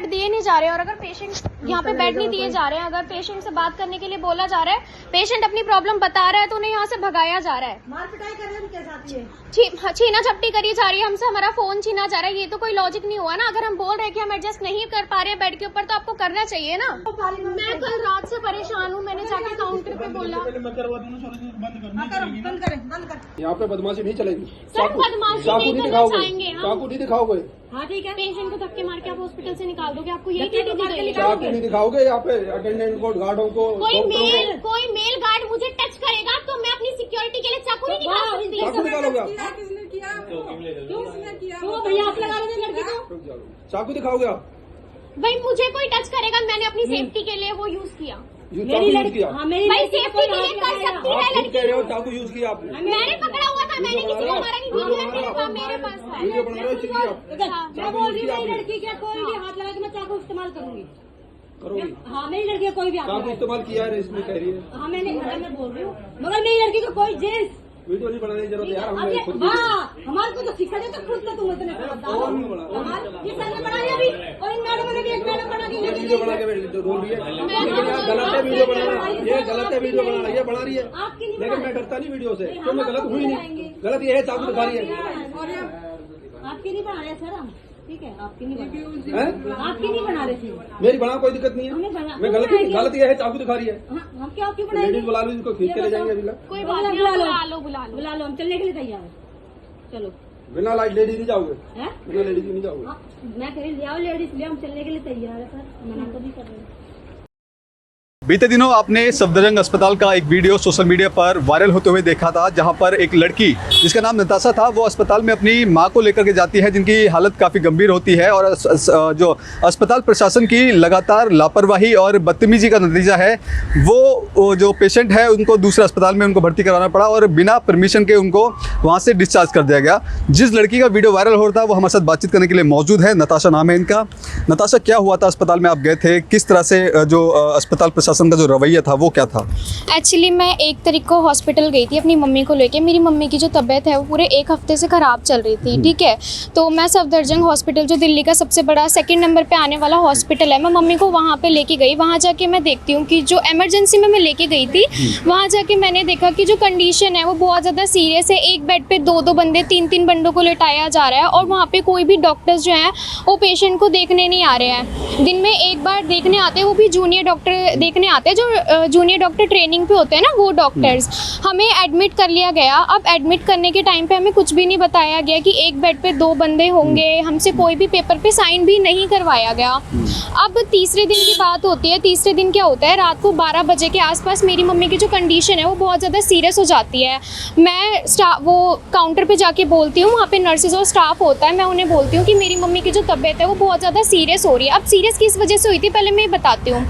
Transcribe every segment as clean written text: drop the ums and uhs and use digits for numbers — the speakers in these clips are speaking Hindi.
बेड दिए नहीं जा रहे और अगर पेशेंट यहाँ पे बेड नहीं दिए जा रहे हैं, अगर पेशेंट से बात करने के लिए बोला जा रहा है, पेशेंट अपनी प्रॉब्लम बता रहा है तो उन्हें यहाँ से भगाया जा रहा है। मार पिटाई कर रहे हैं क्या साथ में? छीना झपटी करी जा रही है हमसे, हमारा फोन छीना जा रहा है। ये तो कोई लॉजिक नहीं हुआ ना। अगर हम बोल रहे हैं कि हम एडजस्ट नहीं कर पा रहे हैं बेड के ऊपर तो आपको करना चाहिए ना। मैं कल रात से परेशान हूँ, मैंने जाके काउंटर पे बोला। यहाँ पे बदमाशी नहीं चलेगी। सर बदमाशी नहीं करना चाहेंगे हम। चाकू नहीं दिखाओगे? हाँ ठीक है। पेशेंट को धक्के मार के आप हॉस्पिटल से निकाल दोगे, आपको यही ड्यूटी दी गई है। चाकू नहीं दिखाओगे यहाँ पे अटेंडेंट को, गार्डों को? कोई मेल गार्ड मुझे टच करेगा तो मैं अपनी सिक्योरिटी के लिए चाकू नहीं निकाल सकती। चाकू निकालोगे आप? चाकू दिखाओगे आप? भाई मुझे कोई टच करेगा, मैंने अपनी सेफ्टी के लिए वो यूज किया। मेरी लड़की भाई सेफ्टी के लिए कर सकती है आप लड़की। कह रहे हो चाकू यूज किया आपने? मैंने पकड़ा हुआ था, मैंने किसी को मारा नहीं। वीडियो मेरे पास है। वीडियो बना रहे हो आप? मैं बोल रही हूँ मेरी लड़की क्या कोई भी हाथ लगा के मैं चाकू इस्तेमाल करूंगी। करोगी? हाँ मेरी लड़की कोई भी हाथ चाकू लगाए। इस्तेमाल किया है इसमें कह रही है। हाँ मैं बोल रही हूँ मगर मेरी लड़की को कोई जेंट्स वीडियो नहीं बनाने की जरूरत है यार, हमने खुद हमारे को तो शिक्षा दे तो खुद तो तुम इतने ये सर ने बना लिया अभी और इन मैडम ने भी एक मैडम बना के वीडियो बना के रोल रही है। गलत है वीडियो बनाना, ये गलत है वीडियो बनाना, ये बना रही है। लेकिन मैं डरता नहीं वीडियो से, तो मैं गलत हुई नहीं। गलत ये है चाकू दिखा रही है। आपकी नहीं बना रहे सर हम, ठीक है आपकी नहीं बना हैं? आपकी नहीं बना रहे थे। मेरी बना कोई दिक्कत नहीं है। मैं गलत ये है चाकू दिखा रही है। हम क्या क्यों बनाएंगे? लेडीज बुला लो, इनको खींच के ले जाएंगे अभी। कोई बात नहीं, बुला लो, हम चलने के लिए तैयार है। चलो बिना लाइट लेडीज नहीं जाओगे? हैं? बिना लेडीज नहीं जाओगे? मैं कहीं ले आओ लेडीज ले, हम चलने के लिए तैयार है सर, मना तो नहीं कर रहे। बीते दिनों आपने सफदरजंग अस्पताल का एक वीडियो सोशल मीडिया पर वायरल होते हुए देखा था, जहां पर एक लड़की जिसका नाम नताशा था वो अस्पताल में अपनी मां को लेकर के जाती है, जिनकी हालत काफ़ी गंभीर होती है। और जो अस्पताल प्रशासन की लगातार लापरवाही और बदतमीजी का नतीजा है वो जो पेशेंट है उनको दूसरे अस्पताल में उनको भर्ती कराना पड़ा और बिना परमिशन के उनको वहाँ से डिस्चार्ज कर दिया गया। जिस लड़की का वीडियो वायरल हो रहा था वो हमारे साथ बातचीत करने के लिए मौजूद है। नताशा नाम है इनका। नताशा, क्या हुआ था? अस्पताल में आप गए थे, किस तरह से जो अस्पताल प्रशासन का जो रवैया था वो क्या था? एक्चुअली मैं 1 तारीख को हॉस्पिटल गई थी अपनी मम्मी को लेके। मेरी मम्मी की जो तबीयत है वो पूरे 1 हफ्ते से ख़राब चल रही थी, ठीक है। तो मैं सफदरजंग हॉस्पिटल जो दिल्ली का सबसे बड़ा 2nd नंबर पे आने वाला हॉस्पिटल है, मैं मम्मी को वहाँ पे लेके गई। वहाँ जाके मैं देखती हूँ कि जो एमरजेंसी में मैं लेके गई थी वहाँ जाके मैंने देखा कि जो कंडीशन है वो बहुत ज़्यादा सीरियस है। एक बेड पे 2-2 बंदे, 3-3 बंदों को लेटाया जा रहा है और वहाँ पे कोई भी डॉक्टर्स जो हैं वो पेशेंट को देखने नहीं आ रहे हैं। दिन में एक बार देखने आते हैं, वो भी जूनियर डॉक्टर देखने आते हैं, जो जूनियर डॉक्टर ट्रेनिंग पे होते हैं ना वो डॉक्टर्स। हमें एडमिट कर लिया गया। अब एडमिट करने के टाइम पे हमें कुछ भी नहीं बताया गया कि एक बेड पे 2 बंदे होंगे। हमसे कोई भी पेपर पे साइन भी नहीं करवाया गया। अब तीसरे दिन की बात होती है। तीसरे दिन क्या होता है, रात को 12 बजे के आसपास मेरी मम्मी की जो कंडीशन है वो बहुत ज़्यादा सीरियस हो जाती है। मैं वो काउंटर पे जाके बोलती हूँ, वहाँ पे नर्सेज और स्टाफ होता है, मैं उन्हें बोलती हूँ कि मेरी मम्मी की जो तबीयत है वो बहुत ज़्यादा सीरियस हो रही है। अब सीरियस किस वजह से हुई थी पहले मैं बताती हूँ।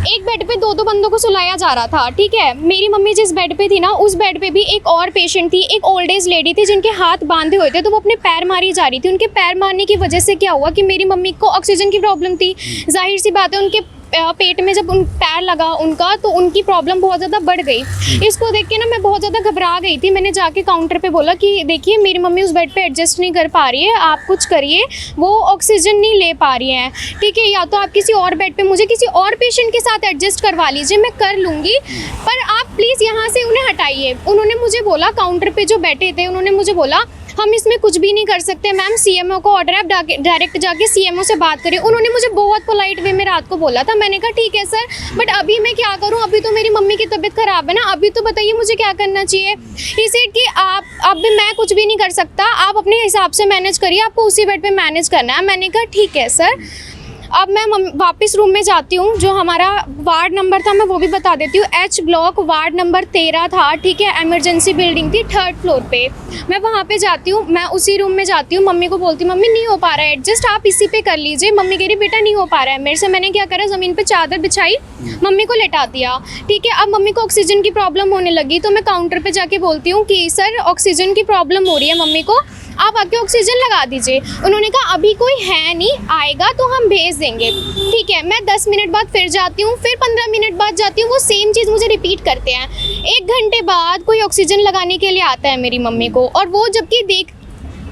एक बेड पे 2-2 बंदों को सुलाया जा रहा था, ठीक है। मेरी मम्मी जिस बेड पे थी ना उस बेड पे भी एक और पेशेंट थी, एक ओल्ड एज लेडी थी जिनके हाथ बांधे हुए थे, तो वो अपने पैर मारी जा रही थी। उनके पैर मारने की वजह से क्या हुआ कि मेरी मम्मी को ऑक्सीजन की प्रॉब्लम थी। जाहिर सी बात है उनके पेट में जब उन पैर लगा उनका तो उनकी प्रॉब्लम बहुत ज़्यादा बढ़ गई। इसको देख के ना मैं बहुत ज़्यादा घबरा गई थी। मैंने जाके काउंटर पे बोला कि देखिए मेरी मम्मी उस बेड पे एडजस्ट नहीं कर पा रही है, आप कुछ करिए, वो ऑक्सीजन नहीं ले पा रही हैं, ठीक है। या तो आप किसी और बेड पे मुझे किसी और पेशेंट के साथ एडजस्ट करवा लीजिए, मैं कर लूँगी, पर आप प्लीज़ यहाँ से उन्हें हटाइए। उन्होंने मुझे बोला, काउंटर पर जो बैठे थे उन्होंने मुझे बोला हम इसमें कुछ भी नहीं कर सकते मैम, सीएमओ को ऑर्डर है, आप डायरेक्ट जाके सीएमओ से बात करिए। उन्होंने मुझे बहुत पोलाइट वे में रात को बोला था। मैंने कहा ठीक है सर, बट अभी मैं क्या करूं, अभी तो मेरी मम्मी की तबीयत ख़राब है ना, अभी तो बताइए मुझे क्या करना चाहिए। ही सेड कि आप अब मैं कुछ भी नहीं कर सकता, आप अपने हिसाब से मैनेज करिए, आपको उसी बेड पर मैनेज करना है। मैंने कहा ठीक है सर। अब मैं वापस रूम में जाती हूँ। जो हमारा वार्ड नंबर था मैं वो भी बता देती हूँ, H ब्लॉक वार्ड नंबर 13 था, ठीक है। एमरजेंसी बिल्डिंग थी 3rd फ्लोर पे। मैं वहाँ पे जाती हूँ, मैं उसी रूम में जाती हूँ। मम्मी को बोलती हूँ मम्मी नहीं हो पा रहा है एडजस्ट, आप इसी पे कर लीजिए। मम्मी कह रही बेटा नहीं हो पा रहा है मेरे से। मैंने क्या करा, ज़मीन पे चादर बिछाई, मम्मी को लेटा दिया, ठीक है। अब मम्मी को ऑक्सीजन की प्रॉब्लम होने लगी तो मैं काउंटर पर जाके बोलती हूँ कि सर ऑक्सीजन की प्रॉब्लम हो रही है मम्मी को, आप आके ऑक्सीजन लगा दीजिए। उन्होंने कहा अभी कोई है नहीं, आएगा तो हम भेज देंगे, ठीक है। मैं 10 मिनट बाद फिर जाती हूँ, फिर 15 मिनट बाद जाती हूँ, वो सेम चीज़ मुझे रिपीट करते हैं। 1 घंटे बाद कोई ऑक्सीजन लगाने के लिए आता है मेरी मम्मी को, और वो जबकि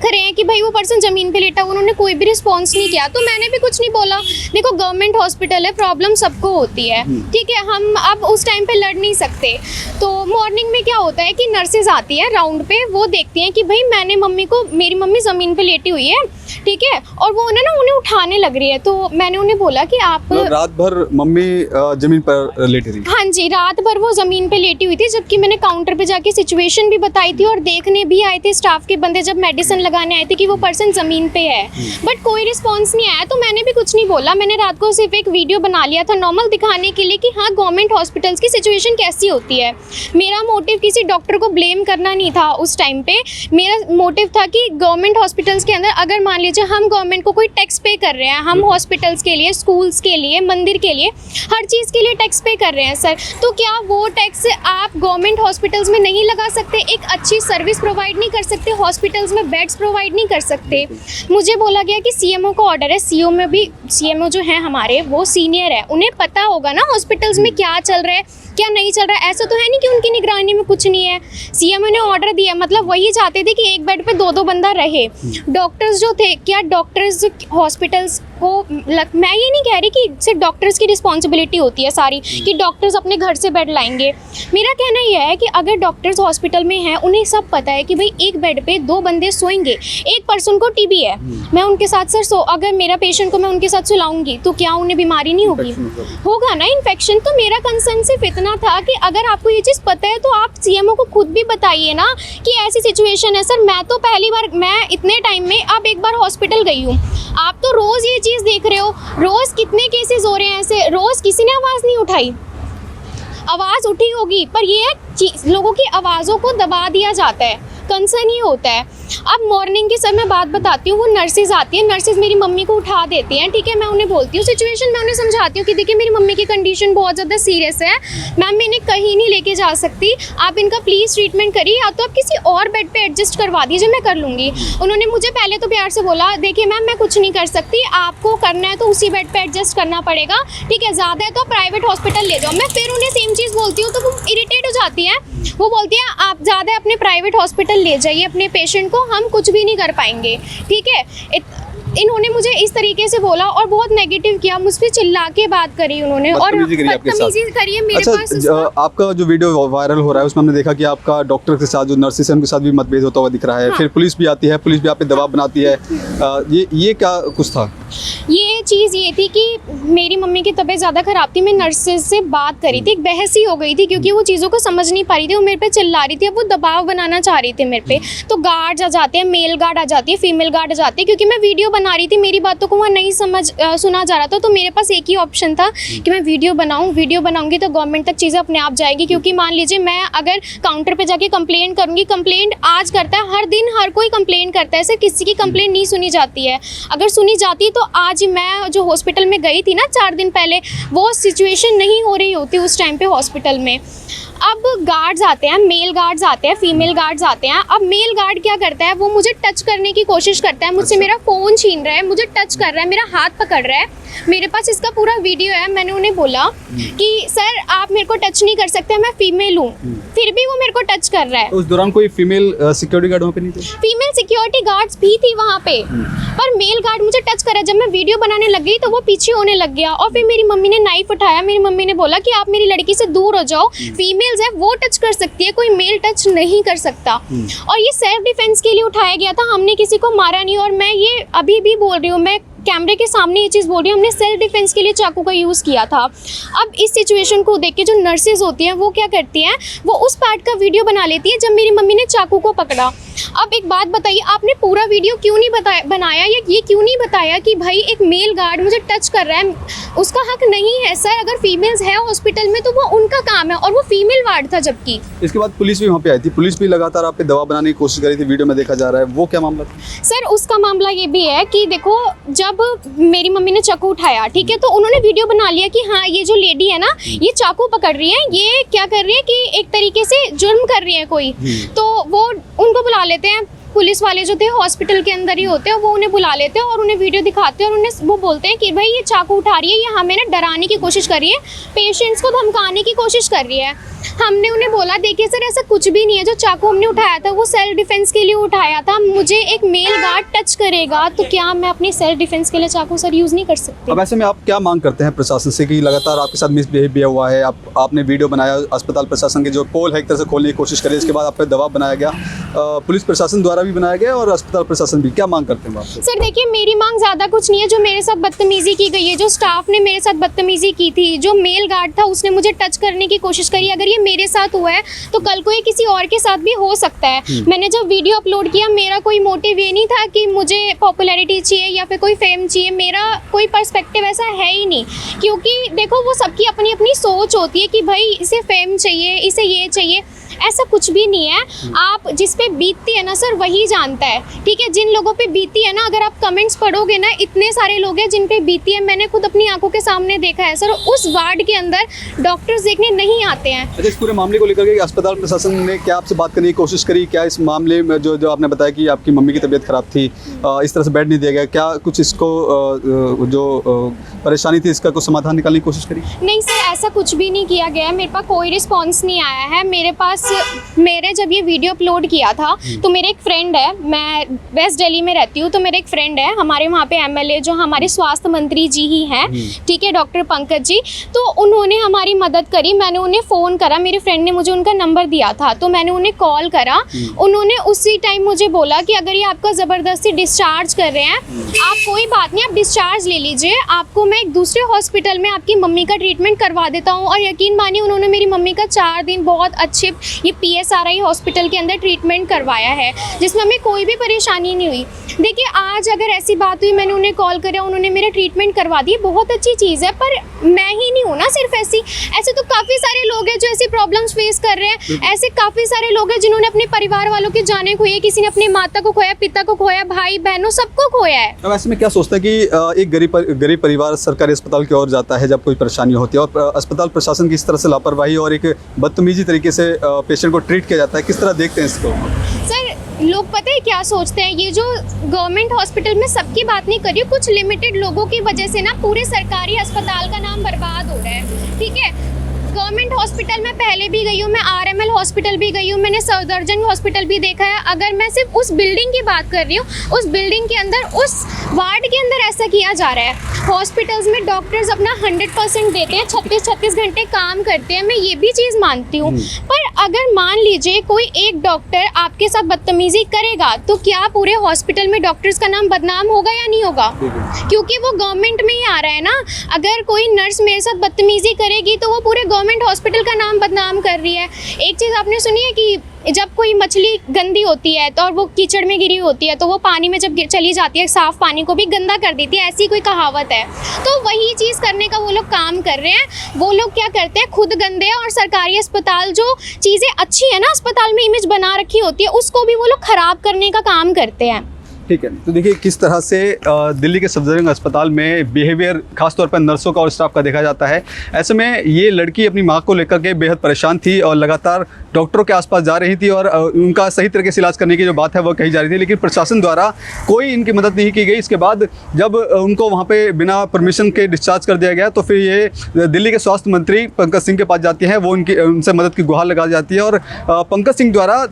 देख रहे हैं कि भाई वो पर्सन ज़मीन पे लेटा, उन्होंने कोई भी रिस्पॉन्स नहीं किया, तो मैंने भी कुछ नहीं बोला। देखो गवर्नमेंट हॉस्पिटल है, प्रॉब्लम सबको होती है, ठीक है, हम अब उस टाइम पे लड़ नहीं सकते। तो मॉर्निंग में क्या होता है कि नर्सेज आती है राउंड पे, वो देखती हैं कि भाई मैंने मेरी मम्मी ज़मीन पे लेटी हुई है, ठीक है, और वो उन्हें उठाने लग रही है। तो मैंने उन्हें बोला कि आप रात भर मम्मी जमीन पर लेटी रही? हाँ जी, रात भर वो ज़मीन पे लेटी हुई थी, जबकि मैंने काउंटर पे जाके सिचुएशन भी बताई थी और देखने भी आए थे स्टाफ के बंदे, जब मेडिसिन लगाने आए थे कि वो पर्सन ज़मीन पे है, बट कोई रिस्पॉन्स नहीं आया। तो मैंने भी कुछ नहीं बोला, मैंने रात को सिर्फ एक वीडियो बना लिया था नॉर्मल दिखाने के लिए कि हाँ गवर्नमेंट हॉस्पिटल्स की सिचुएशन कैसी होती है। मेरा मोटिव किसी डॉक्टर को ब्लेम करना नहीं था उस टाइम पे, मेरा मोटिव था कि गवर्नमेंट हॉस्पिटल्स के अंदर अगर मान लीजिए हम गवर्नमेंट को कोई टैक्स पे कर रहे हैं, हम हॉस्पिटल्स के लिए, स्कूल्स के लिए, मंदिर के लिए, हर चीज़ के लिए टैक्स पे कर रहे हैं सर, तो क्या वो टैक्स आप गवर्नमेंट हॉस्पिटल्स में नहीं लगा सकते? एक अच्छी सर्विस प्रोवाइड नहीं कर सकते? हॉस्पिटल्स में बेड्स प्रोवाइड नहीं कर सकते? मुझे बोला गया कि सीएमओ का ऑर्डर है, सीएमओ जो है हमारे वो सीनियर है, उन्हें पता होगा ना हॉस्पिटल्स में क्या चल रहा है क्या नहीं चल रहा है। ऐसा तो है नहीं कि उनकी निगरानी में कुछ नहीं है। सीएमओ ने ऑर्डर दिया, मतलब वही चाहते थे कि एक बेड पे 2-2 बंदा रहे। डॉक्टर्स जो थे, क्या डॉक्टर्स हॉस्पिटल्स को मैं ये नहीं कह रही कि सिर्फ डॉक्टर्स की रिस्पॉन्सिबिलिटी होती है सारी कि डॉक्टर्स अपने घर से बेड लाएंगे। मेरा कहना यह है कि अगर डॉक्टर्स हॉस्पिटल में हैं, उन्हें सब पता है कि भाई एक बेड पे 2 बंदे सोएंगे, एक पर्सन को टीबी है, मैं उनके साथ अगर मेरा पेशेंट को मैं उनके साथ सुलाऊंगी तो क्या उन्हें बीमारी नहीं होगी? होगा ना इन्फेक्शन। तो मेरा कंसर्न सिर्फ इतना था कि अगर आपको ये चीज़ पता है तो आप सीएमओ को खुद भी बताइए ना कि ऐसी सिचुएशन है। सर मैं तो पहली बार, मैं इतने टाइम में अब एक बार हॉस्पिटल गई हूँ, आप तो रोज़ ये चीज़ देख रहे हो, रोज़ कितने केसेस हो रहे हैं ऐसे, रोज़ किसी ने आवाज़ नहीं उठाई। आवाज़ उठी होगी पर ये लोगों की आवाज़ों को दबा दिया जाता है, कंसर्न ये होता है। अब मॉर्निंग की सर मैं बात बताती हूँ, वो नर्सेज आती हैं, नर्सेज मेरी मम्मी को उठा देती हैं, ठीक है, मैं उन्हें बोलती हूँ सिचुएशन, मैं उन्हें समझाती हूँ कि देखिए मेरी मम्मी की कंडीशन बहुत ज़्यादा सीरियस है मैम, मैं इन्हें कहीं नहीं लेके जा सकती, आप इनका प्लीज़ ट्रीटमेंट करिए, या तो आप किसी और बेड पे एडजस्ट करवा दीजिए, मैं कर लूँगी। उन्होंने मुझे पहले तो प्यार से बोला देखिए मैम मैं कुछ नहीं कर सकती, आपको करना है तो उसी बेड पर एडजस्ट करना पड़ेगा, ठीक है, ज़्यादा है तो प्राइवेट हॉस्पिटल ले जाओ। मैं फिर उन्हें सेम चीज़ बोलती हूँ तो वो इरिटेट हो जाती है, वो बोलती है आप ज़्यादा अपने प्राइवेट हॉस्पिटल ले जाइए अपने पेशेंट को, हम कुछ भी नहीं कर पाएंगे, ठीक है। इन्होंने मुझे इस तरीके से बोला और बहुत नेगेटिव किया, मुझ पे चिल्ला के बात करी उन्होंने और बदतमीजी करी है मेरे पास। आपका जो वीडियो वायरल हो रहा है उसमें हमने देखा कि आपका डॉक्टर के साथ जो नर्सेस है उनके साथ भी मतभेद होता हुआ दिख रहा है। हाँ। फिर पुलिस भी आती है, पुलिस भी आप पे दबाव बनाती है, ये क्या कुछ था? ये चीज़ ये थी कि मेरी मम्मी की तबीयत ज़्यादा ख़राब थी, मैं नर्सेज से बात करी थी, एक बहस ही हो गई थी क्योंकि वो चीज़ों को समझ नहीं पा रही थी, वो मेरे पे चिल्ला रही थी, अब वो दबाव बनाना चाह रही थी मेरे पे। तो गार्ड आ जाते हैं, मेल गार्ड आ जाती है, फीमेल गार्ड आ जाती है, क्योंकि मैं वीडियो बना रही थी, मेरी बातों को वहाँ नहीं सुना जा रहा था, तो मेरे पास एक ही ऑप्शन था कि मैं वीडियो बनाऊँगी तो गवर्नमेंट तक चीज़ें अपने आप जाएगी। क्योंकि मान लीजिए मैं अगर काउंटर पर जाके कंप्लेंट करूँगी, कंप्लेंट आज करता है, हर दिन हर कोई कंप्लेंट करता है, सिर्फ किसी की कंप्लेंट नहीं सुनी जाती है। अगर सुनी जाती तो आज मैं जो हॉस्पिटल में गई थी ना 4 दिन पहले, वो सिचुएशन नहीं हो रही होती उस टाइम पे हॉस्पिटल में। अब गार्ड्स आते हैं, मेल गार्ड्स आते हैं, फीमेल गार्ड्स आते हैं। अब मेल गार्ड क्या करता है, वो मुझे टच करने की कोशिश करता है, मुझसे मेरा फ़ोन छीन रहा है, मुझे टच कर रहा है, मेरा हाथ पकड़ रहा है, मेरे पास इसका पूरा वीडियो है। मैंने उन्हें बोला कि सर आप मेरे को टच नहीं कर सकते, मैं फीमेल हूँ, फिर भी वो मेरे को टच कर रहा है। उस दौरान कोई फीमेल सिक्योरिटी गार्ड वहाँ पे नहीं थे? फीमेल सिक्योरिटी गार्ड्स भी थी वहाँ पे, पर मेल गार्ड मुझे टच करा। जब मैं वीडियो बनाने लग गई तो वो पीछे होने लग गया और फिर मेरी मम्मी ने नाइफ उठाया, मेरी मम्मी ने बोला कि आप मेरी लड़की से दूर हो जाओ, फीमेल्स है वो टच कर सकती है, कोई मेल टच नहीं कर सकता। और ये सेल्फ डिफेंस के लिए उठाया गया था, हमने किसी को मारा नहीं। और मैं ये अभी भी बोल रही हूँ, मैं कैमरे के सामने ये चीज़ बोल रही हूँ, हमने सेल्फ डिफेंस के लिए चाकू का यूज़ किया था। अब इस सिचुएशन को देख के जो नर्सेज होती हैं वो क्या करती हैं, वो उस पार्ट का वीडियो बना लेती है जब मेरी मम्मी ने चाकू को पकड़ा। अब एक बात बताइए, आपने पूरा वीडियो क्यों नहीं बनाया, या ये क्यों नहीं बताया कि भाई एक मेल गार्ड मुझे टच कर रहा है, उसका हक नहीं है सर। अगर फीमेल्स है हॉस्पिटल में तो वो उनका काम है, और वो फीमेल वार्ड था। जबकि इसके बाद पुलिस भी वहाँ पे आई थी, पुलिस भी लगातार आप पे दबाव बनाने की कोशिश करी थी, वीडियो में देखा जा रहा है, वो क्या मामला था? सर उसका मामला ये भी है कि देखो, जब मेरी मम्मी ने चाकू उठाया, ठीक है, तो उन्होंने वीडियो बना लिया कि हाँ ये जो लेडी है ना ये चाकू पकड़ रही है, ये क्या कर रही है कि एक तरीके से जुर्म कर रही है कोई, तो वो उनको बुला लेते हैं, पुलिस वाले जो थे हॉस्पिटल के अंदर ही होते हैं, वो उन्हें बुला लेते हैं और उन्हें वीडियो दिखाते हैं और उन्हें वो बोलते हैं कि भाई ये चाकू उठा रही है, ये हमें ना डराने की कोशिश कर रही है, पेशेंट्स को धमकाने की कोशिश कर रही है। हमने उन्हें बोला देखिए सर ऐसा कुछ भी नहीं है, जो चाकू हमने उठाया था वो सेल्फ डिफेंस के लिए उठाया था, मुझे एक मेल गार्ड टच करेगा तो क्या मैं अपनी सेल्फ डिफेंस के लिए चाकू सर यूज़ नहीं कर सकती? अब ऐसे में आप क्या मांग करते हैं प्रशासन से कि लगातार आपके साथ मिसबिहेव भी हुआ है, आपने वीडियो बनाया, अस्पताल प्रशासन के जो पोल है एक तरह से खोलने की कोशिश करी, इसके बाद आप पे दबाव बनाया गया, पुलिस प्रशासन द्वारा भी बनाया गया और अस्पताल प्रशासन भी, क्या मांग करते हैं आपसे? सर देखिए मेरी मांग ज़्यादा कुछ नहीं है, जो मेरे साथ बदतमीजी की गई है, जो स्टाफ ने मेरे साथ बदतमीजी की थी, जो मेल गार्ड था उसने मुझे टच करने की कोशिश करी, अगर ये मेरे साथ हुआ है तो कल को ये किसी और के साथ भी हो सकता है। मैंने जब वीडियो अपलोड किया मेरा कोई मोटिव ये नहीं था कि मुझे पॉपुलैरिटी चाहिए या फिर कोई फेम चाहिए, मेरा कोई पर्सपेक्टिव ऐसा है ही नहीं, क्योंकि देखो वो सबकी अपनी अपनी सोच होती है कि भाई इसे फेम चाहिए, इसे ये चाहिए, ऐसा कुछ भी नहीं है। आप जिस पे बीतती है ना सर वही जानता है, ठीक है, जिन लोगों पे बीती है ना, अगर आप कमेंट्स पढ़ोगे ना इतने सारे लोग हैं जिन पे बीती है, मैंने खुद अपनी आंखों के सामने देखा है सर, उस वार्ड के अंदर डॉक्टर्स देखने नहीं आते हैं। अच्छा, इस पूरे मामले को लेकर के अस्पताल प्रशासन ने क्या आपसे बात करने की कोशिश करी? क्या इस मामले में जो आपने बताया कि आपकी मम्मी की तबीयत खराब थी, इस तरह से बेड नहीं दिया गया, क्या कुछ इसको जो परेशानी थी इसका कुछ समाधान निकालने की कोशिश करी? नहीं सर ऐसा कुछ भी नहीं किया गया है, मेरे पास कोई रिस्पॉन्स नहीं आया है। मेरे पास मेरे जब ये वीडियो अपलोड किया था तो मेरे एक फ्रेंड है, मैं वेस्ट दिल्ली में रहती हूँ, तो मेरे एक फ्रेंड है हमारे वहाँ पे एमएलए जो हमारे स्वास्थ्य मंत्री जी ही हैं, ठीक है, डॉक्टर पंकज जी, तो उन्होंने हमारी मदद करी। मैंने उन्हें फ़ोन करा, मेरे फ्रेंड ने मुझे उनका नंबर दिया था तो मैंने उन्हें कॉल करा, उन्होंने उसी टाइम मुझे बोला कि अगर ये आपका ज़बरदस्ती डिस्चार्ज कर रहे हैं आप कोई बात नहीं, आप डिस्चार्ज ले लीजिए, आपको मैं एक दूसरे हॉस्पिटल में आपकी मम्मी का ट्रीटमेंट करवा देता हूँ। और यकीन मानिए उन्होंने मेरी मम्मी का 4 दिन बहुत अच्छे ये PSRI हॉस्पिटल के अंदर ट्रीटमेंट करवाया है, जिसमें हमें कोई भी परेशानी नहीं हुई। देखिए आज अगर ऐसी बात हुई, मैंने उन्हें कॉल करा, उन्होंने मेरा ट्रीटमेंट करवा दी, बहुत अच्छी चीज़ है, पर मैं ही नहीं हूँ ना सिर्फ ऐसे तो काफ़ी सारे लोग हैं जो ऐसी प्रॉब्लम्स फेस कर रहे हैं, ऐसे काफ़ी सारे लोग हैं जिन्होंने अपने परिवार वालों की जानें खोई है, किसी ने अपनी माता को खोया, पिता को खोया, भाई बहनों सबको खोया है। अब ऐसे में क्या सोचता है कि एक गरीब परिवार सरकारी अस्पताल की ओर जाता है जब कोई परेशानी होती है और अस्पताल प्रशासन की इस तरह से लापरवाही और एक बदतमीजी तरीके से पेशेंट को ट्रीट किया जाता है, किस तरह देखते हैं इसको? सर लोग पता है क्या सोचते हैं, ये जो गवर्नमेंट हॉस्पिटल में सबकी बात नहीं कर रही हूँ, कुछ लिमिटेड लोगों की वजह से ना पूरे सरकारी अस्पताल का नाम बर्बाद हो रहा है, ठीक है। गवर्नमेंट हॉस्पिटल में पहले भी गई हूँ, मैं RML हॉस्पिटल भी गई हूँ, मैंने सफदरजंग हॉस्पिटल भी देखा है। अगर मैं सिर्फ उस बिल्डिंग की बात कर रही हूँ, उस बिल्डिंग के अंदर, उस वार्ड के अंदर ऐसा किया जा रहा है। हॉस्पिटल्स में डॉक्टर्स अपना 100% देते हैं, 36 घंटे काम करते हैं, मैं ये भी चीज़ मानती हूँ, पर अगर मान लीजिए कोई एक डॉक्टर आपके साथ बदतमीजी करेगा तो क्या पूरे हॉस्पिटल में डॉक्टर्स का नाम बदनाम होगा या नहीं होगा? क्योंकि वो गवर्नमेंट में ही आ रहा है ना। अगर कोई नर्स मेरे साथ बदतमीजी करेगी तो वो पूरे गवर्नमेंट हॉस्पिटल का नाम बदनाम कर रही है। एक चीज़ आपने सुनी है कि जब कोई मछली गंदी होती है तो और वो कीचड़ में गिरी होती है तो वो पानी में जब चली जाती है साफ़ पानी को भी गंदा कर देती है, ऐसी कोई कहावत है। तो वही चीज़ करने का वो लोग काम कर रहे हैं। वो लोग क्या करते हैं, खुद गंदे हैं और सरकारी अस्पताल जो चीज़ें अच्छी है ना, अस्पताल में इमेज बना रखी होती है, उसको भी वो लोग ख़राब करने का काम करते हैं। ठीक है, तो देखिए किस तरह से दिल्ली के सफदरजंग अस्पताल में बिहेवियर खासतौर पर नर्सों का और स्टाफ का देखा जाता है। ऐसे में ये लड़की अपनी माँ को लेकर के बेहद परेशान थी और लगातार डॉक्टरों के आसपास जा रही थी और उनका सही तरीके से इलाज करने की जो बात है वो कही जा रही थी, लेकिन प्रशासन द्वारा कोई इनकी मदद नहीं की गई। इसके बाद जब उनको वहाँ पे बिना परमिशन के डिस्चार्ज कर दिया गया तो फिर ये दिल्ली के स्वास्थ्य मंत्री पंकज सिंह के पास जाती हैं, वो उनसे मदद की गुहार लगा जाती है और पंकज सिंह द्वारा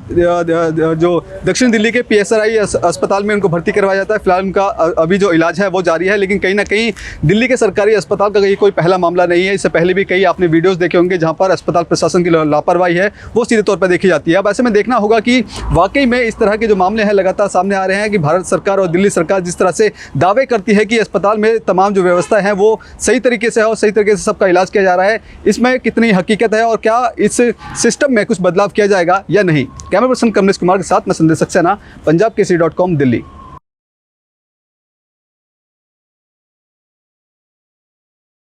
जो दक्षिण दिल्ली के PSRI अस्पताल में उनको भर्ती करवाया जाता है। फिलहाल उनका अभी जो इलाज है वो जारी है, लेकिन कहीं ना कहीं दिल्ली के सरकारी अस्पताल का ये कोई पहला मामला नहीं है। इससे पहले भी कई आपने वीडियोस देखे होंगे जहां पर अस्पताल प्रशासन की लापरवाही है वो सीधे तौर पर देखी जाती है। अब ऐसे में देखना होगा कि वाकई में इस तरह के जो मामले हैं लगातार सामने आ रहे हैं कि भारत सरकार और दिल्ली सरकार जिस तरह से दावे करती है कि अस्पताल में तमाम जो व्यवस्था है वो सही तरीके से है और सही तरीके से सबका इलाज किया जा रहा है, इसमें कितनी हकीकत है और क्या इस सिस्टम में कुछ बदलाव किया जाएगा या नहीं। कैमरा पर्सन कमलेश कुमार के साथ मैं संदेश सक्सेना, पंजाब केसरी.com, दिल्ली।